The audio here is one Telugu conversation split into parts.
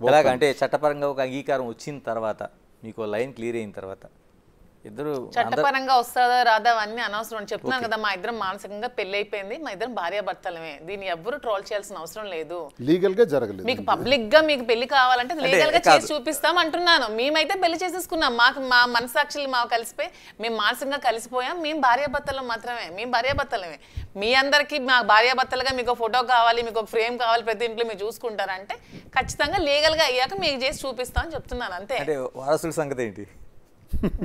ఎలాగంటే చట్టపరంగా ఒక అంగీకారం వచ్చిన తర్వాత మీకు లైన్ క్లియర్ అయిన తర్వాత ఇద్దరు చట్టపరంగా వస్తుందా రాదా అన్నీ అనవసరం చెప్తున్నాను కదా, మా ఇద్దరం మానసికంగా పెళ్లి అయిపోయింది, మా ఇద్దరం భార్యాభర్తలమే, దీన్ని ఎవ్వరు ట్రోల్ చేయాల్సిన అవసరం లేదు. లీగల్ గా జరగలేదు. మీకు పబ్లిక్ గా మీకు పెళ్లి కావాలంటే లీగల్ గా చేసి చూపిస్తాం అంటున్నాను. మేమైతే పెళ్లి చేసేసుకున్నాం, మాకు మా మనసాక్షులు మాకు కలిసిపోయి మేము మానసికంగా కలిసిపోయాం, మేము భార్యాభర్తలు మాత్రమే, మేము భార్యాభర్తలమే. మీ అందరికి మా భార్యాభర్తలుగా మీకు ఫోటో కావాలి, మీకు ఫ్రేమ్ కావాలి, ప్రతి ఇంట్లో మీరు చూసుకుంటారంటే ఖచ్చితంగా లీగల్ గా అయ్యాక మీకు చేసి చూపిస్తాం అని చెప్తున్నాను అంతే. వారసుల సంగతి ఏంటి?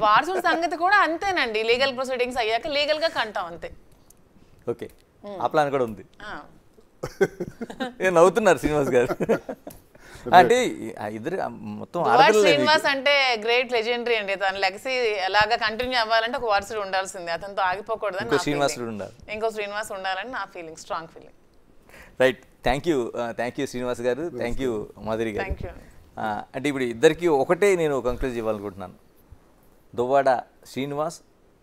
వారసుల సంగతి కూడా అంతేనండి, లీగల్ ప్రొసీడింగ్స్ అయ్యాక లీగల్ గా కంటాం అంతే. ఓకే, ఆ ప్లాన్ కూడా ఉంది. నవ్వుతున్నారు శ్రీనివాస్ గారు. అంటే ఇద్దరు మొత్తం శ్రీనివాస్ అంటే గ్రేట్ లెజెండరీ అండి, తన లెగసీ ఎలాగా కంటిన్యూ అవ్వాలంటే ఒక వారసుడు ఉండాల్సిందే, అతనితో ఆగిపోకూడదని ఇంకో శ్రీనివాస్ ఉండాలని నా feeling, strong feeling. Right, thank you Srinivas గారు, థ్యాంక్ యూ మాధురి గారు. అంటే ఇప్పుడు ఇద్దరికి ఒకటే నేను కంక్లూజ్ ఇవ్వాలనుకుంటున్నాను, Duvvada Srinivas,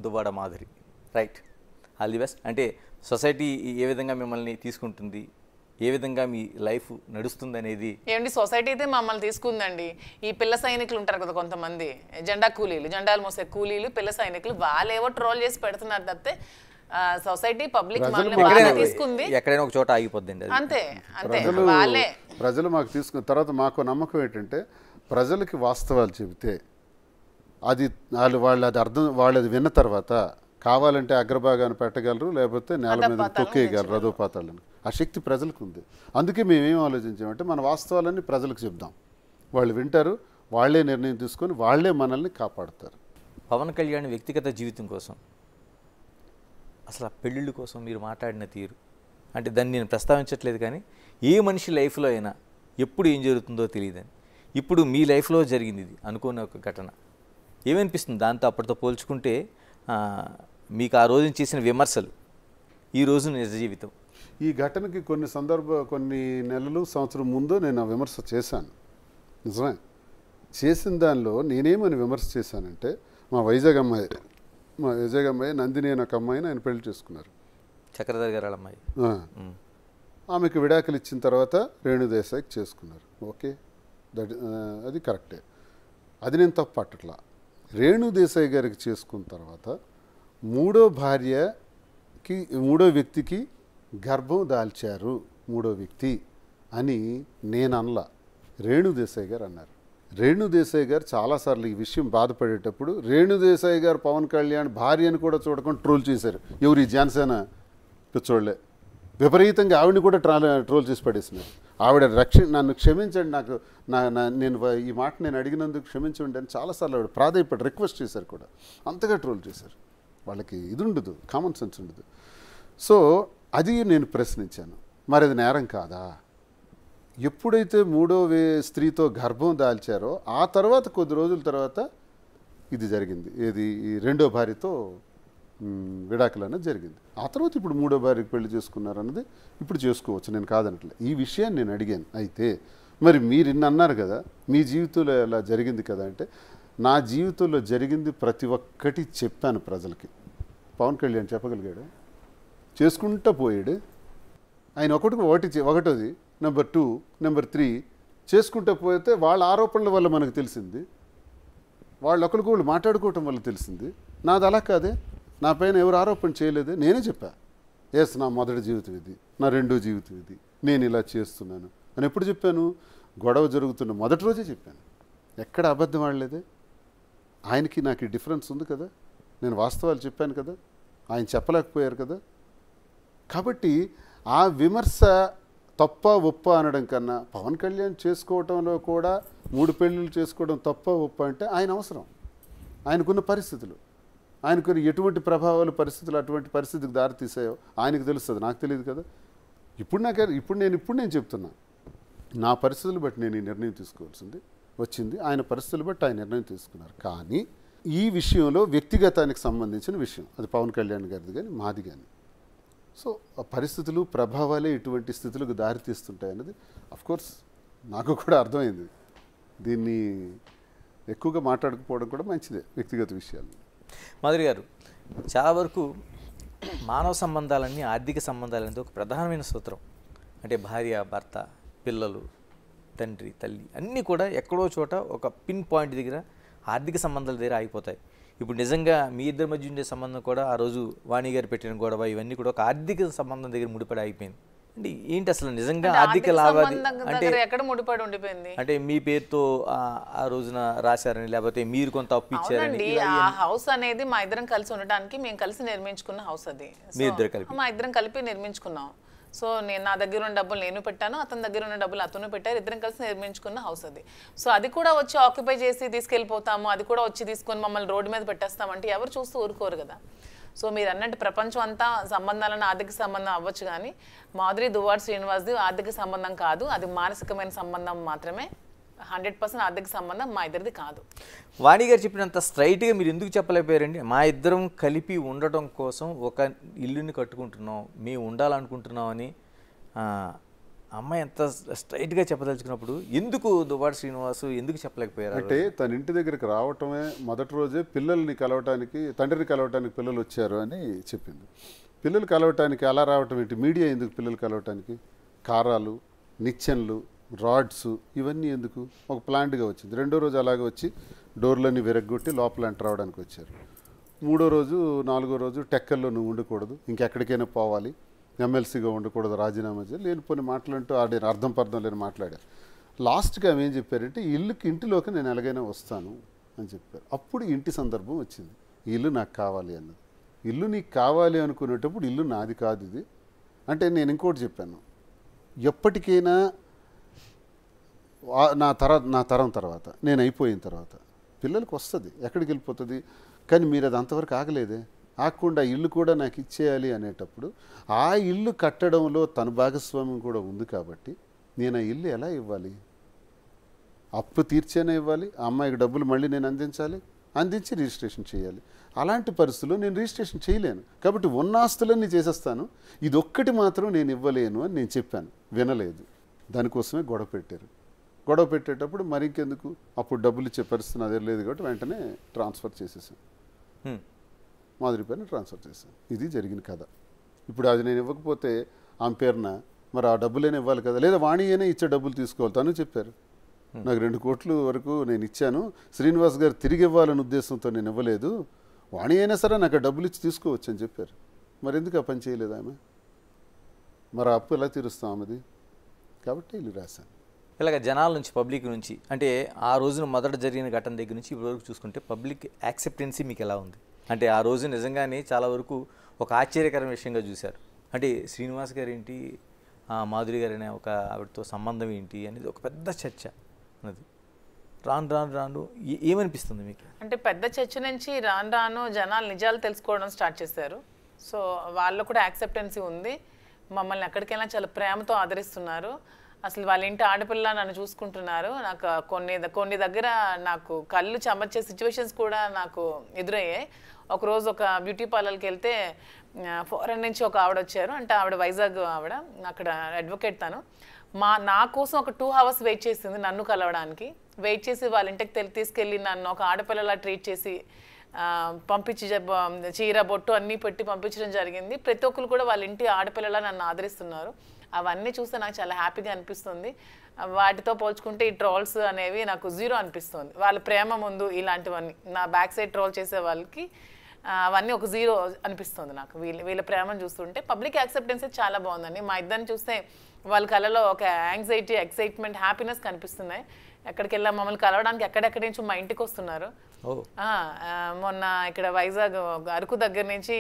Duvvada Madhuri. Right, all the best. అంటే సొసైటీ ఏ విధంగా మిమ్మల్ని తీసుకుంటుంది, ఏ విధంగా మీ లైఫ్ నడుస్తుంది అనేది. ఏమండి సొసైటీ అయితే మమ్మల్ని తీసుకుందండి, ఈ పిల్ల సైనికులు ఉంటారు కదా కొంతమంది, జెండా కూలీలు, జెండాలు మోసే కూలీలు, పిల్ల సైనికులు, వాళ్ళేవో ట్రోల్ చేసి పెడుతున్నారు తప్పితే సొసైటీ పబ్లిక్ తీసుకుంది. ఎక్కడైనా ఒక చోట ఆగిపోద్దండి అంతే అంతే. వాళ్ళే ప్రజలు మాకు తీసుకున్న తర్వాత మాకు నమ్మకం ఏంటంటే ప్రజలకి వాస్తవాలు చెబితే అది వాళ్ళు అది విన్న తర్వాత కావాలంటే అగ్రభాగాన్ని పెట్టగలరు, లేకపోతే నేల మీద తొక్కేయగలరు అధోపాతాలను. ఆ శక్తి ప్రజలకు ఉంది. అందుకే మేమేం ఆలోచించామంటే మన వాస్తవాలన్నీ ప్రజలకు చెప్దాం, వాళ్ళు వింటారు, వాళ్లే నిర్ణయం తీసుకొని వాళ్లే మనల్ని కాపాడుతారు. పవన్ కళ్యాణ్ వ్యక్తిగత జీవితం కోసం, అసలు ఆ పెళ్ళిళ్ళ కోసం మీరు మాట్లాడిన తీరు, అంటే దాన్ని నేను ప్రస్తావించట్లేదు, కానీ ఏ మనిషి లైఫ్లో అయినా ఎప్పుడు ఏం జరుగుతుందో తెలియదని, ఇప్పుడు మీ లైఫ్లో జరిగింది ఇది అనుకోని ఒక ఘటన, ఏమనిపిస్తుంది దాంతో అప్పటితో పోల్చుకుంటే? మీకు ఆ రోజున చేసిన విమర్శలు, ఈ రోజు నిజ జీవితం. ఈ ఘటనకి కొన్ని నెలలు సంవత్సరం ముందు నేను ఆ విమర్శ చేశాను, నిజమే. చేసిన దానిలో నేనేమని విమర్శ చేశానంటే, మా వైజాగ్ అమ్మాయి నందిని అనే ఒక అమ్మాయిని ఆయన పెళ్లి చేసుకున్నారు, చక్రధర్ గారు అమ్మాయి. ఆమెకు విడాకులు ఇచ్చిన తర్వాత రేణుదేశాయికి చేసుకున్నారు. ఓకే, అది కరెక్టే, అది నేను తప్పు పట్టట్లా. రేణుదేశాయి గారికి చేసుకున్న తర్వాత మూడో వ్యక్తికి గర్భం దాల్చారు మూడో వ్యక్తి అని నేను అనలా, రేణుదేశాయి గారు అన్నారు. రేణుదేశాయి గారు చాలాసార్లు ఈ విషయం బాధపడేటప్పుడు రేణుదేశాయి గారు పవన్ కళ్యాణ్ భార్యను కూడా చూడకుండా ట్రోల్ చేశారు. ఎవరు ఈ జాన్సేన పిచ్చోళ్లే, విపరీతంగా ఆవిడని కూడా ట్రోల్ చేసి పడేసినారు. ఆవిడ నన్ను క్షమించండి, నేను ఈ మాట నేను అడిగినందుకు క్షమించండి అని చాలాసార్లు ఆవిడ ప్రాధాయపడి రిక్వెస్ట్ చేశారు కూడా. అంతగా ట్రోల్ చేశారు. వాళ్ళకి ఇది ఉండదు, కామన్ సెన్స్ ఉండదు. సో అది నేను ప్రశ్నించాను, మరి అది నేరం కాదా? ఎప్పుడైతే మూడో స్త్రీతో గర్భం దాల్చారో ఆ తర్వాత కొద్ది రోజుల తర్వాత ఇది జరిగింది, ఏది ఈ రెండో భార్యతో విడాకులు అనేది జరిగింది. ఆ తర్వాత ఇప్పుడు మూడో భార్యకి పెళ్లి చేసుకున్నారు అన్నది ఇప్పుడు చేసుకోవచ్చు, నేను కాదనట్లే. ఈ విషయాన్ని నేను అడిగాను. అయితే మరి మీరు ఇన్ని అన్నారు కదా, మీ జీవితంలో ఎలా జరిగింది కదా అంటే, నా జీవితంలో జరిగింది ప్రతి ఒక్కటి చెప్పాను ప్రజలకి. పవన్ కళ్యాణ్ చెప్పగలిగాడు, చేసుకుంటూ పోయాడు. ఆయన ఒకటోది, నెంబర్ 2, నెంబర్ 3 చేసుకుంటూ పోతే వాళ్ళ ఆరోపణల వల్ల మనకు తెలిసింది, వాళ్ళు ఒకరికొకళ్ళు మాట్లాడుకోవటం వల్ల తెలిసింది. నాది అలా కాదే, నా పైన ఎవరు ఆరోపణ చేయలేదే, నేనే చెప్పా. నా మొదటి జీవితం ఇది, నా రెండో జీవితం ఇది, నేను ఇలా చేస్తున్నాను అని ఎప్పుడు చెప్పాను? గొడవ జరుగుతున్న మొదటి రోజే చెప్పాను. ఎక్కడ అబద్ధం ఆడలేదే. ఆయనకి నాకు డిఫరెన్స్ ఉంది కదా, నేను వాస్తవాలు చెప్పాను కదా, ఆయన చెప్పలేకపోయారు కదా. కాబట్టి ఆ విమర్శ తప్ప ఒప్ప అనడం కన్నా, పవన్ కళ్యాణ్ చేసుకోవటంలో కూడా 3 పెళ్ళిళ్ళు చేసుకోవడం తప్ప ఒప్ప అంటే ఆయన అవసరం, ఆయనకున్న పరిస్థితులు, ఆయనకున్న ఎటువంటి ప్రభావాలు పరిస్థితులు అటువంటి పరిస్థితికి దారితీసాయో ఆయనకు తెలుస్తుంది, నాకు తెలియదు కదా. ఇప్పుడు నేను చెప్తున్నా, నా పరిస్థితులు బట్టి నేను ఈ నిర్ణయం తీసుకోవాల్సింది వచ్చింది, ఆయన పరిస్థితులు బట్టి ఆయన నిర్ణయం తీసుకున్నారు. కానీ ఈ విషయంలో వ్యక్తిగతానికి సంబంధించిన విషయం, అది పవన్ కళ్యాణ్ గారిది కానీ మాది కానీ. సో ఆ పరిస్థితులు ప్రభావాలే ఇటువంటి స్థితులకు దారితీస్తుంటాయి అన్నది అఫ్కోర్స్ నాకు కూడా అర్థమైంది. దీన్ని ఎక్కువగా మాట్లాడకపోవడం కూడా మంచిదే, వ్యక్తిగత విషయాలు. మాధురి గారు, చాలా వరకు మానవ సంబంధాలన్నీ ఆర్థిక సంబంధాలనేది ఒక ప్రధానమైన సూత్రం. అంటే భార్య, భర్త, పిల్లలు, తండ్రి తల్లి అన్నీ కూడా ఎక్కడో చోట ఒక పిన్ పాయింట్ దగ్గర ఆర్థిక సంబంధాల దగ్గర ఆగిపోతాయి. ఇప్పుడు నిజంగా మీ ఇద్దరి మధ్య ఉండే సంబంధం కూడా ఆ రోజు వాణి గారు పెట్టిన గొడవ ఇవన్నీ కూడా ఒక ఆర్థిక సంబంధం దగ్గర ముడిపడి ఆగిపోయింది. అంటే ఏంటి అసలు నిజంగా ఆర్థిక లావాదేవీ ఎక్కడ ముడిపడి ఉండిపోయింది? అంటే మీ పేరుతో ఆ రోజున రాశారని లేకపోతే మీరు కొంత అప్పు ఇచ్చారని? ఆ హౌస్ అనేది మా ఇద్దరం కలిసి ఉండడానికి మేము కలిసి నిర్మించుకున్న హౌస్ అది. మా ఇద్దరం కలిపి నిర్మించుకున్నాం. సో నా దగ్గర ఉన్న డబ్బులు నేను పెట్టాను, అతని దగ్గర ఉన్న డబ్బులు అతను పెట్టారు, ఇద్దరం కలిసి నిర్మించుకున్న హౌస్ అది. సో అది కూడా వచ్చి ఆక్యుపై చేసి తీసుకెళ్ళిపోతాము, అది కూడా వచ్చి తీసుకొని మమ్మల్ని రోడ్డు మీద పెట్టేస్తామంటే ఎవరు చూస్తూ ఊరుకోరు కదా. సో మీరు అన్నట్టు ప్రపంచం అంతా సంబంధాలను ఆర్థిక సంబంధం అవ్వచ్చు, కానీ మాధురి దువ్వాడ శ్రీనివాస్ది ఆర్థిక సంబంధం కాదు, అది మానసికమైన సంబంధం మాత్రమే. 100% ఆర్థిక సంబంధం మా ఇద్దరిది కాదు. వాణి గారు చెప్పినంత స్ట్రైట్గా మీరు ఎందుకు చెప్పలేకపోయారండి? మా ఇద్దరం కలిపి ఉండటం కోసం ఒక ఇల్లుని కట్టుకుంటున్నాం, మేము ఉండాలనుకుంటున్నాం అని అమ్మాయి ఎంత స్ట్రైట్గా చెప్పదలుచుకున్నప్పుడు ఎందుకు దువ్వాడ శ్రీనివాసు ఎందుకు చెప్పలేకపోయారు? అంటే తన ఇంటి దగ్గరికి రావటమే మొదటి రోజే పిల్లల్ని కలవటానికి, తండ్రిని కలవటానికి పిల్లలు వచ్చారు అని చెప్పింది. పిల్లలు కలవటానికి అలా రావటం ఏంటి? మీడియా ఎందుకు పిల్లలు కలవటానికి? కారాలు, నిచ్చెన్లు, రాడ్స్ ఇవన్నీ ఎందుకు? ఒక ప్లాంట్గా వచ్చింది. రెండో రోజు అలాగే వచ్చి డోర్లన్నీ విరగ్గొట్టి లోపల ఎంటర్ రావడానికి వచ్చారు. మూడో రోజు, నాలుగో రోజు టెక్కల్లో నువ్వు ఉండకూడదు, ఇంకెక్కడికైనా పోవాలి, ఎమ్మెల్సీగా ఉండకూడదు, రాజీనామా చేయాలి, లేనిపోని మాటలంటూ ఆడిన అర్థం పర్థం లేని మాట్లాడారు. లాస్ట్గా ఆమె ఏం చెప్పారంటే ఇంటిలోకి నేను ఎలాగైనా వస్తాను అని చెప్పారు. అప్పుడు ఇంటి సందర్భం వచ్చింది. ఇల్లు నాకు కావాలి అన్నది. ఇల్లు నీకు కావాలి అనుకునేటప్పుడు ఇల్లు నాది కాదు ఇది అంటే. నేను ఇంకోటి చెప్పాను, ఎప్పటికైనా నా తరం తర్వాత నేను అయిపోయిన తర్వాత పిల్లలకు వస్తుంది, ఎక్కడికి వెళ్ళిపోతుంది. కానీ మీరు అది అంతవరకు ఆగలేదే, ఆగకుండా ఇల్లు కూడా నాకు ఇచ్చేయాలి అనేటప్పుడు ఆ ఇల్లు కట్టడంలో తన భాగస్వామ్యం కూడా ఉంది కాబట్టి నేను ఆ ఇల్లు ఎలా ఇవ్వాలి? అప్పు తీర్చేనే ఇవ్వాలి, ఆ అమ్మాయికి డబ్బులు మళ్ళీ నేను అందించి రిజిస్ట్రేషన్ చేయాలి. అలాంటి పరిస్థితుల్లో నేను రిజిస్ట్రేషన్ చేయలేను కాబట్టి ఉన్న ఆస్తులన్నీ చేసేస్తాను, ఇది ఒక్కటి మాత్రం నేను ఇవ్వలేను అని నేను చెప్పాను. వినలేదు. దానికోసమే గొడవ పెట్టారు. గొడవ పెట్టేటప్పుడు మరి ఇంకెందుకు, అప్పుడు డబ్బులు ఇచ్చే పరిస్థితి నా దగ్గర లేదు కాబట్టి వెంటనే ట్రాన్స్ఫర్ చేసేసాను, మాధురి పేరున ట్రాన్స్ఫర్ చేశాను. ఇది జరిగిన కథ. ఇప్పుడు అది నేను ఇవ్వకపోతే ఆమె పేరున మరి ఆ డబ్బులైనా ఇవ్వాలి కదా, లేదా వాణి అయినా ఇచ్చే డబ్బులు తీసుకోవాలి. తను చెప్పారు నాకు 2 కోట్ల వరకు నేను ఇచ్చాను, శ్రీనివాస్ గారు తిరిగి ఇవ్వాలనే ఉద్దేశంతో నేను ఇవ్వలేదు, వాణి అయినా సరే నాకు ఆ డబ్బులు ఇచ్చి తీసుకోవచ్చు అని చెప్పారు. మరి ఎందుకు ఆ పని చేయలేదు ఆమె? మరి ఆ అప్పు ఎలా తీరుస్తాం ఆమెది? కాబట్టి ఇల్లు రాశాను. ఇలాగ జనాల నుంచి, పబ్లిక్ నుంచి, అంటే ఆ రోజున మొదట జరిగిన ఘటన దగ్గర నుంచి ఇప్పటివరకు చూసుకుంటే పబ్లిక్ యాక్సెప్టెన్సీ మీకు ఎలా ఉంది? అంటే ఆ రోజు నిజంగానే చాలా వరకు ఒక ఆశ్చర్యకరమైన విషయంగా చూశారు. అంటే శ్రీనివాస్ గారు ఏంటి, మాధురి గారు అనే ఒక ఆవిడతో సంబంధం ఏంటి అనేది ఒక పెద్ద చర్చ అన్నది. రాను ఏమనిపిస్తుంది మీకు? అంటే పెద్ద చర్చ నుంచి రాను జనాలు నిజాలు తెలుసుకోవడం స్టార్ట్ చేశారు. సో వాళ్ళు కూడా యాక్సెప్టెన్సీ ఉంది, మమ్మల్ని ఎక్కడికైనా చాలా ప్రేమతో ఆదరిస్తున్నారు. అసలు వాళ్ళ ఇంటి ఆడపిల్ల నన్ను చూసుకుంటున్నారు. నాకు కొన్ని దగ్గర నాకు కళ్ళు చెమర్చే సిచ్యువేషన్స్ కూడా నాకు ఎదురయ్యాయి. ఒకరోజు ఒక బ్యూటీ పార్లర్కి వెళ్తే ఫారెన్ నుంచి ఒక ఆవిడ వచ్చారు. అంటే ఆవిడ వైజాగ్ ఆవిడ, అక్కడ అడ్వకేట్ తను. నా కోసం ఒక 2 hours వెయిట్ చేసింది నన్ను కలవడానికి. వెయిట్ చేసి వాళ్ళ ఇంటికి తీసుకెళ్ళి నన్ను ఒక ఆడపిల్లలా ట్రీట్ చేసి పంపించి చీర బొట్టు అన్నీ పెట్టి పంపించడం జరిగింది. ప్రతి ఒక్కరు కూడా వాళ్ళ ఇంటి ఆడపిల్లలా నన్ను ఆదరిస్తున్నారు. అవన్నీ చూస్తే నాకు చాలా హ్యాపీగా అనిపిస్తుంది. వాటితో పోల్చుకుంటే ఈ ట్రోల్స్ అనేవి నాకు 0 అనిపిస్తుంది. వాళ్ళ ప్రేమ ముందు ఇలాంటివన్నీ నా బ్యాక్ సైడ్ ట్రోల్ చేసే వాళ్ళకి అవన్నీ ఒక 0 అనిపిస్తుంది నాకు. వీళ్ళ ప్రేమను చూస్తుంటే పబ్లిక్ యాక్సెప్టెన్స్ చాలా బాగుందండి. మా ఇద్దరిని చూస్తే వాళ్ళ కళలో ఒక యాంగ్జైటీ, ఎక్సైట్మెంట్, హ్యాపీనెస్ కనిపిస్తున్నాయి. ఎక్కడికి వెళ్ళా మమ్మల్ని కలవడానికి ఎక్కడెక్కడి నుంచి మా ఇంటికి వస్తున్నారు. మొన్న ఇక్కడ వైజాగ్ అరకు దగ్గర నుంచి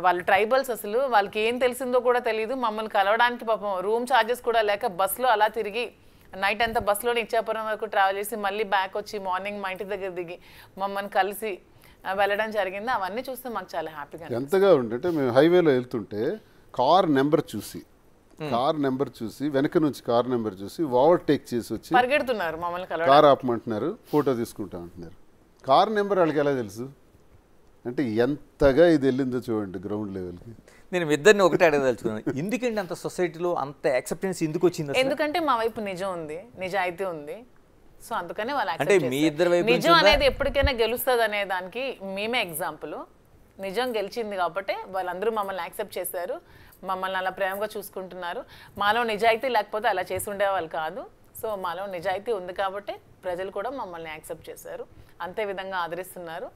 వాళ్ళు ట్రైబల్స్, అసలు వాళ్ళకి ఏం తెలిసిందో కూడా తెలియదు, మమ్మల్ని కలవడానికి పాపం రూమ్ ఛార్జెస్ కూడా లేక బస్సులో అలా తిరిగి నైట్ అంతా బస్సులోనే ఇచ్చాపురం వరకు ట్రావెల్ చేసి మళ్ళీ బ్యాక్ వచ్చి మార్నింగ్ మా ఇంటి దగ్గర దిగి మమ్మల్ని కలిసి వెళ్ళడం జరిగింది. అవన్నీ చూస్తే మాకు చాలా హ్యాపీగా ఎంతగా ఉంటే మేము హైవేలో వెళ్తుంటే కార్ నెంబర్ చూసి వెనక నుంచి కార్ నెంబర్ చూసి ఓవర్టేక్ చేసి వచ్చి పరిగెడుతున్నారు, మమ్మల్ని కార్ ఆపమంటున్నారు, ఫోటో తీసుకుంటా అంటున్నారు. కార్ నెంబర్ వాళ్ళకి ఎలా తెలుసు అంటే ఎంతగా ఇది వెళ్ళిందో చూడండి గ్రౌండ్ లెవెల్కి. నేను ఇద్దరిని ఒకటే అడగదలుచుకున్నాను, ఎందుకంటే అంత సొసైటీలో అంత యాక్సెప్టెన్స్ ఎందుకు వచ్చింది? ఎందుకంటే మా వైపు నిజం ఉంది, నిజాయితీ ఉంది. సో అందుకనే వాళ్ళు అంటే మీ ఇద్దరి వైపు నిజం అనేది ఎప్పటికైనా గెలుస్తుంది అనే దానికి మేమే ఎగ్జాంపుల్. నిజం గెలిచింది కాబట్టి వాళ్ళందరూ మమ్మల్ని యాక్సెప్ట్ చేశారు, మమ్మల్ని అలా ప్రేమగా చూసుకుంటున్నారు. మాలో నిజాయితీ లేకపోతే అలా చేసి ఉండేవాళ్ళు కాదు. సో మాలో నిజాయితీ ఉంది కాబట్టి ప్రజలు కూడా మమ్మల్ని యాక్సెప్ట్ చేశారు, అంతే విధంగా ఆదరిస్తున్నారు.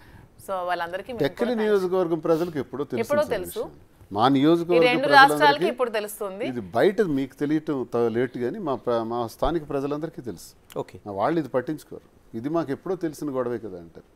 సో వాళ్ళందరికీ మేము టెక్కలి నియోజకవర్గం ప్రజలకు ఎప్పుడో ఎప్పుడో తెలుసు తెలుసు. మా ఈ నియోజకవర్గ రెండు రాష్ట్రాలకి ప్రజలందరికీ ఇప్పుడు తెలుస్తుంది. ఇది బయట మీకు తెలియటం లేట్ కానీ మా స్థానిక ప్రజలందరికీ తెలుసు. ఓకే. వాళ్ళు ఇది పట్టించుకోరు, ఇది మాకు ఎప్పుడో తెలిసిన గొడవే కదా అంటారు.